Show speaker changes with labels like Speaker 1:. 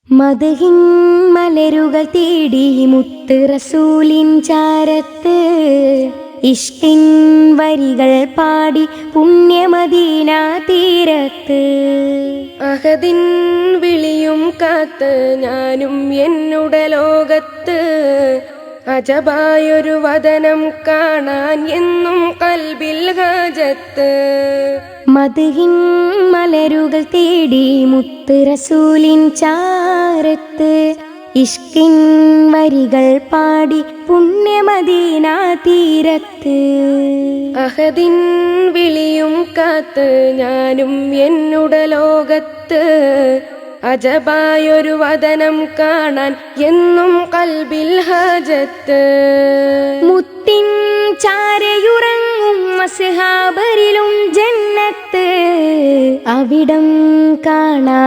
Speaker 1: മദ്ഹിൻ മലരുകൾ തേടി മുത്ത് റസൂലിൻ ചാരത്ത് ഇഷ്കിൻ വരികൾ പാടി പുണ്യമദീന തീരത്ത് അഹദിൻ വിളിയും കാത്ത് ഞാനും എന്നുടെ ലോകത്ത് അജബായൊരു വദനം കാണാൻ എന്നും കൽബിൽ ഹാജത്ത് മദ്ഹിൻ മലരുകൾ തേടി മുത്ത് റസൂലിൻ ചാരത്ത് ഇഷ്കിൻ വരികൾ പാടി പുണ്യമദീന തീരത്ത് അഹദിൻ വിളിയും കാത്ത് ഞാനും എന്നുടെ ലോകത്ത് അജബായൊരു വദനം കാണാൻ എന്നും കൽബിൽ ഹാജത്ത് മുത്തിൻ ചാരയുറങ്ങും അസ്ഹാബരിലും ജന്നത്ത് അവിടം കാണാൻ